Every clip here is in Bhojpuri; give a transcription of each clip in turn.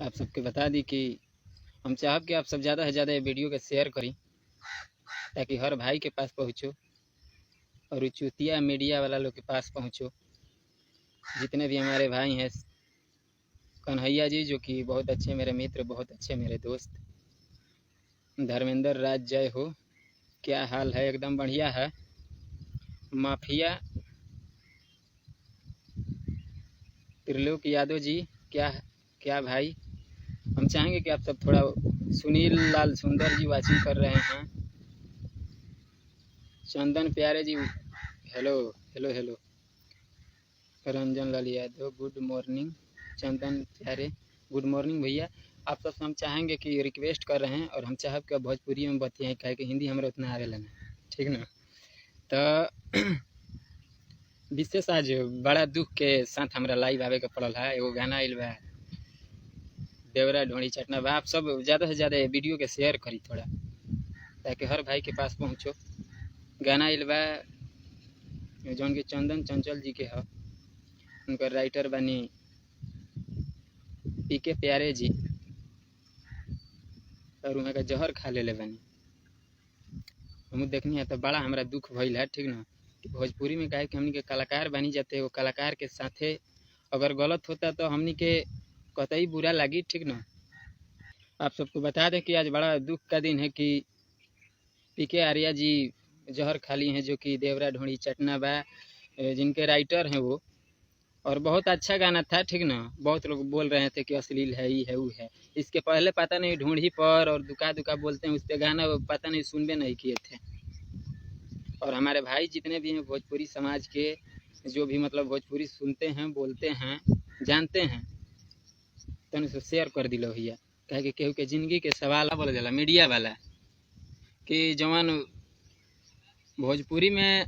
आप सबके बता दी कि हम चाहब कि आप सब ज़्यादा से ज़्यादा ये वीडियो को शेयर करी ताकि हर भाई के पास पहुँचो और चुतिया मीडिया वाला लोग के पास पहुँचो। जितने भी हमारे भाई हैं, कन्हैया जी जो कि बहुत अच्छे मेरे मित्र, बहुत अच्छे मेरे दोस्त, धर्मेंद्र राज जय हो, क्या हाल है? एकदम बढ़िया है। माफिया त्रिलोक यादव जी, क्या क्या भाई, हम चाहेंगे कि आप सब थोड़ा, सुनील लाल सुंदर जी वाचिंग कर रहे हैं, चंदन प्यारे जी hello hello hello, Ranjan Lal Yadav good morning, चंदन प्यारे गुड मॉर्निंग भैया। आप सबसे हम चाहेंगे कि रिक्वेस्ट कर रहे हैं और हम चाहब कि भोजपुरी में बतियाएं, कहे कि हिंदी हमारे उतना आवेला ना, ठीक ना। तो विशेष आज बड़ा दुख के साथ हमारा लाइव आवे के पड़ल है। एगो गाना आइल बा देवरा ढोड़ी चटना बा। आप सब ज़्यादा से ज़्यादा वीडियो के शेयर करी थोड़ा ताकि हर भाई के पास पहुँचो। गाना आइल बा जौन के चंदन चंचल जी के है, उनका राइटर बनी पीके प्यारे जी, और वहाँ का जहर खा ले बनी। हम देखनी है तो बड़ा हमारा दुख भइल है, ठीक ना। कि भोजपुरी में कहे कि हमनी के कलाकार बनी जाते, वो कलाकार के साथे अगर गलत होता तो हमनी के कतई बुरा लगी, ठीक ना। आप सबको बता दें कि आज बड़ा दुख का दिन है कि पीके आर्या जी जहर खा ली हैं, जो कि देवरा ढोड़ी चटना बा जिनके राइटर हैं वो। और बहुत अच्छा गाना था, ठीक ना। बहुत लोग बोल रहे थे कि अश्लील है, ये है वो है। इसके पहले पता नहीं ढूंढी पर और दुका दुका बोलते हैं उस पर गाना, पता नहीं सुनबे नहीं किए थे। और हमारे भाई जितने भी हैं भोजपुरी समाज के, जो भी मतलब भोजपुरी सुनते हैं, बोलते हैं, जानते हैं, तो उसे शेयर कर दिलो भैया। कहे कि केहू के जिंदगी के सवाल बोला जाला मीडिया वाला कि जवान भोजपुरी में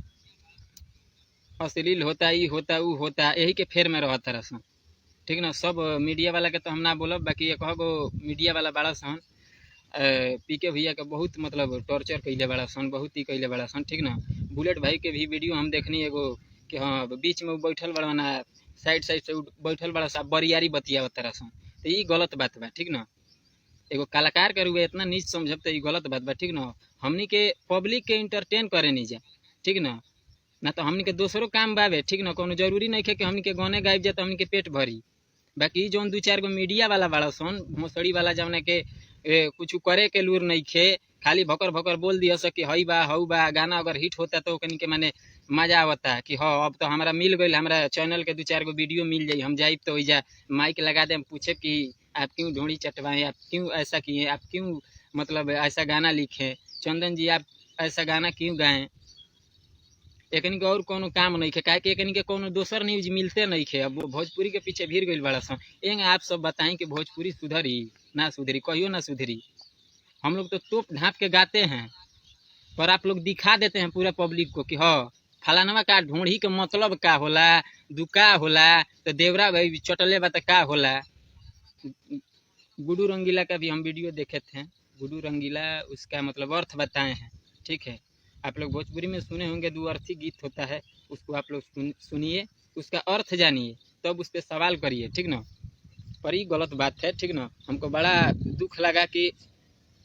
अश्लील होता, ये होता, वो होता, यही के फेर में रहता रसन, ठीक ना। सब मीडिया वाला के तो हम ना बोलब, बाकी एक गो मीडिया वाला बड़ा सन पीके भैया के बहुत मतलब टॉर्चर कैले बड़ा सन, बहुत ही कैले बड़ा सन, ठीक ना। बुलेट भाई के भी वीडियो हम देखनी एगो कि हाँ बीच में बैठल बड़ा ना, साइड साइड से बैठल बड़ा सा बरियारी बतिया तरह सन, तो ये गलत बात बा, ठीक ना। एगो कलाकार के रुए इतना नीच समझब तो ये गलत बात बा, ठीक ना। हमनी के पब्लिक के इंटरटेन करे नहीं जा, ठीक ना। ना तो हमनी के दूसरों काम बावे, ठीक ना। कोनो जरूरी नहीं है कि हमनी के गाने गाइब जाए तो हमनी के पेट भरी। बाकी जौन दू चार गो मीडिया वाला बड़ा सन भोसड़ी वाला, जौन के कुछ करे के लूर नहीं खे, खाली भकर भकर बोल दिया सके हई बा हऊ बा। गाना अगर हिट होता तो कहीं के माने मजा आवता कि हाँ अब तो हमारा मिल गई, हमारा चैनल के दू चार गो वीडियो मिल जाये, हम जाइब तो वही माइक लगा दे, पूछे कि आप क्यों ढोड़ी चटवाएं, आप क्यों ऐसा किए, आप क्यों मतलब ऐसा गाना लिखे, चंदन जी आप ऐसा गाना क्यों गाएं। एकनी के और कोनो काम नहीं खे, काहे कि एकनी के कोनो दोसर न्यूज मिलते नहीं खे। अब भोजपुरी के पीछे भीड़ गई बड़ा सन। एंग आप सब बताएं कि भोजपुरी सुधरी ना सुधरी, कहियो ना सुधरी। हम लोग तो तोप ढांप के गाते हैं, पर आप लोग दिखा देते हैं पूरा पब्लिक को कि हाँ फलानवा का ढोढ़ी के मतलब का होला, दुका होला, तो देवरा भाई चटले बा का होला। गुडू रंगीला का भी हम वीडियो देखे थे, गुडू रंगीला उसका मतलब अर्थ बताए हैं, ठीक है। आप लोग भोजपुरी में सुने होंगे, दो अर्थी गीत होता है, उसको आप लोग सुनिए, उसका अर्थ जानिए, तब उस पर सवाल करिए, ठीक ना। पर ये गलत बात है, ठीक ना। हमको बड़ा दुख लगा कि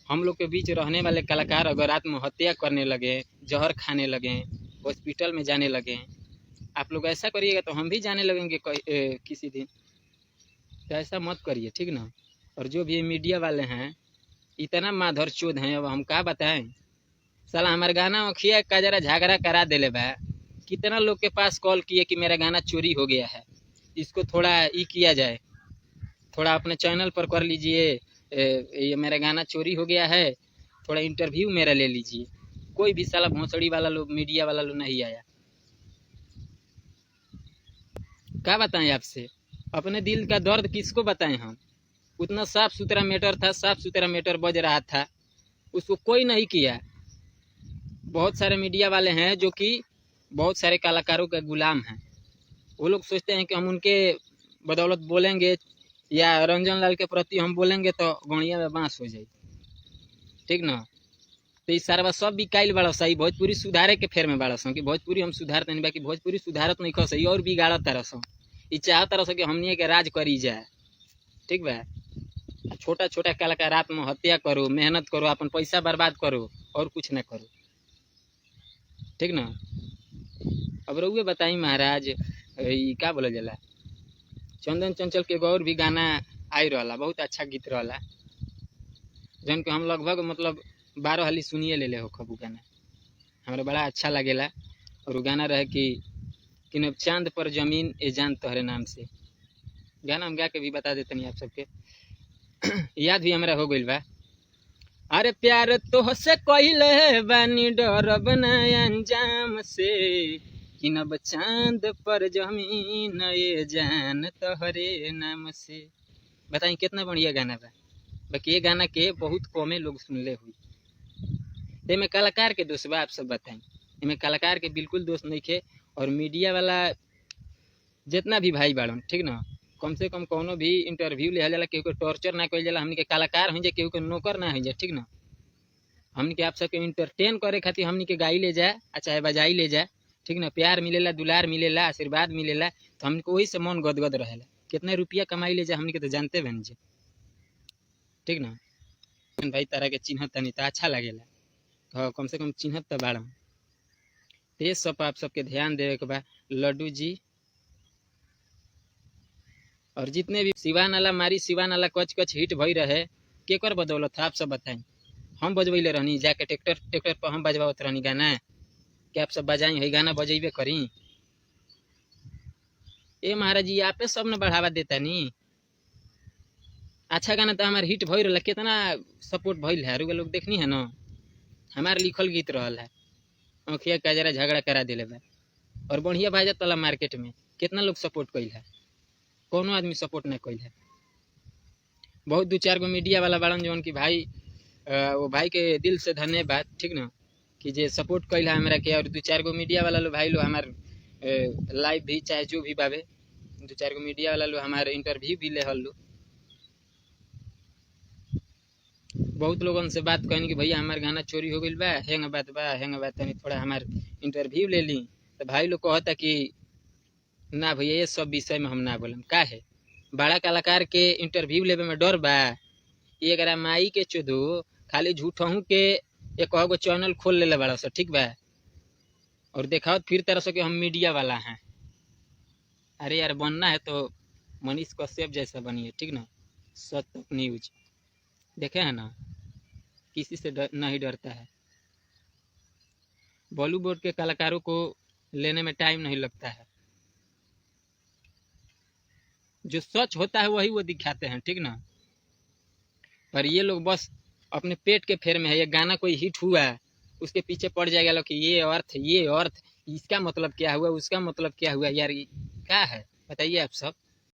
हम लोग के बीच रहने वाले कलाकार अगर आत्महत्या करने लगे, जहर खाने लगे, हॉस्पिटल में जाने लगे। आप लोग ऐसा करिएगा तो हम भी जाने लगेंगे किसी दिन, तो ऐसा मत करिए, ठीक ना। और जो भी मीडिया वाले हैं इतना माधर चोद हैं, अब हम क्या बताएं। साला हमारे गाना अखिया का जरा झगड़ा करा देले बा। कितना लोग के पास कॉल किए कि मेरा गाना चोरी हो गया है, इसको थोड़ा ई किया जाए, थोड़ा अपने चैनल पर कर लीजिए, ये मेरा गाना चोरी हो गया है, थोड़ा इंटरव्यू मेरा ले लीजिए। कोई भी साला भोसड़ी वाला लोग, मीडिया वाला लोग नहीं आया। क्या बताएं आपसे, अपने दिल का दर्द किसको बताएं हम। उतना साफ सुथरा मैटर था, साफ सुथरा मैटर बज रहा था, उसको कोई नहीं किया। बहुत सारे मीडिया वाले हैं जो कि बहुत सारे कलाकारों के गुलाम हैं। वो लोग सोचते हैं कि हम उनके बदौलत बोलेंगे या रंजन लाल के प्रति हम बोलेंगे तो गणिया में बांस हो जाए, ठीक ना। तो इस सारा सब बिकाइल बड़ा सही, भोजपुरी सुधारे के फेर में बड़ा सन कि भोजपुरी हम सुधारते नहीं, बाकी भोजपुरी सुधारत नहीं खसई और बिगाड़त तरह सन। चाहत तरह से कि हमनी के राज करी जाए, ठीक बा। छोटा छोटा कलाकार आत्महत्या करो, मेहनत करो, अपन पैसा बर्बाद करो और कुछ ना करो, ठीक ना। अब रउए बताई महाराज, का बोला जाला, चंदन चंचल के गौर भी गाना आई रहा, बहुत अच्छा गीत रहा, जन के हम लगभग मतलब 12 हाली सुनिए ले हो खबू गाना, हमारा बड़ा अच्छा लगेला। और वो गाना रहे कि न चांद पर जमीन ए जान तोहरे नाम से, गाना हम गा के भी बता देते नहीं आप सबके याद भी हमारा हो गई बा। अरे प्यार तो से कइले बानी डरब ना अंजाम से, कि नब चांद पर जमीन ये जान तोहरे नाम से। बताई कितना बढ़िया गाना बा। बाकी ये गाना के बहुत कमे लोग सुनले हुई। में कलाकार के दोष बा, आप सब बताई, इनमें कलाकार के बिल्कुल दोष नहीं खे। और मीडिया वाला जितना भी भाई बाड़न, ठीक ना, कम से कम कोनो भी इंटरव्यू ले जाला, केहू के टॉर्चर ना कइल जाला, हमनी के कलाकार हो जाए, केहू के नौकर ना हो जाए, ठीक ना। हमनी के आप सबके इंटरटेन करे खातिर हमनी के गाई ले जाए चाहे बजाई ले जाए, ठीक ना। प्यार मिलेला, दुलार मिलेला, आशीर्वाद मिलेला, तो हमनी को वही से मन गदगद रहेला। कितना रुपया कमाई ले जाए हमनी के तो जानते बन जे, ठीक ना। भाई तारा के चिन्हत तनी तो अच्छा लगेला, हाँ कम से कम चिन्हत तो बाड़ा। ये सब आप सबके ध्यान देवे के बा। लड्डू जी और जितने भी सिवान वाला मारी, सिवान वाला कच कच हिट भई रहे, केकर बदौलत था आप सब बताई। हम बजबैले रहनी, जाके ट्रैक्टर पर हम बजवावत रहनी गाना, क्या आप सब बजाई है गाना बजेबे करी। ए महाराज जी आपे सब ने बढ़ावा देता नी। अच्छा गाना तो हमारे हिट भई रहा, कितना सपोर्ट भइल है, रुआ लोग देखनी है ना। हमारे लिखल गीत रहल है, अखिया का जरा झगड़ा करा दिले बा, और बढ़िया बाजा तला मार्केट में, कितना लोग सपोर्ट कइल है, कोनो आदमी सपोर्ट नहीं कइल है। बहुत 2-4 गो मीडिया वाला बाड़न जौन की भाई, वो भाई के दिल से धन्यवाद, ठीक ना, कि जे सपोर्ट कइल है हमरा के। और 2-4 गो मीडिया वाला लो भाई लो हमार लाइव भी चाहे जो भी बाबे, 2-4 गो मीडिया वाला लो हमारे इंटरव्यू भी ले हल लो। बहुत लोगन से बात कहनी कि भैया हमार गाना चोरी हो गई बा, हेंग बात तनी थोड़ा हमार इंटरव्यू ले ली। तो भाई लोग कहता कि ना भैया ये सब विषय में हम ना बोलम, का है बड़ा कलाकार के इंटरव्यू लेवे में डर बा। ये अगर माई के चुदू खाली झूठहू के एक गो चैनल खोल ले बड़ा सा, ठीक बा, और देखा फिर तरह से कि हम मीडिया वाला हैं। अरे यार बनना है तो मनीष कश्यप जैसा बनिए, ठीक ना। सत्य न्यूज देखे है ना, किसी से नहीं डरता है। बॉलीवुड के कलाकारों को लेने में टाइम नहीं लगता है, जो सच होता है वही वो दिखाते हैं, ठीक ना। पर ये लोग बस अपने पेट के फेर में है। ये गाना कोई हिट हुआ उसके पीछे पड़ जाएगा लोग कि ये अर्थ, इसका मतलब क्या हुआ, उसका मतलब क्या हुआ। यार क्या है बताइए आप सब।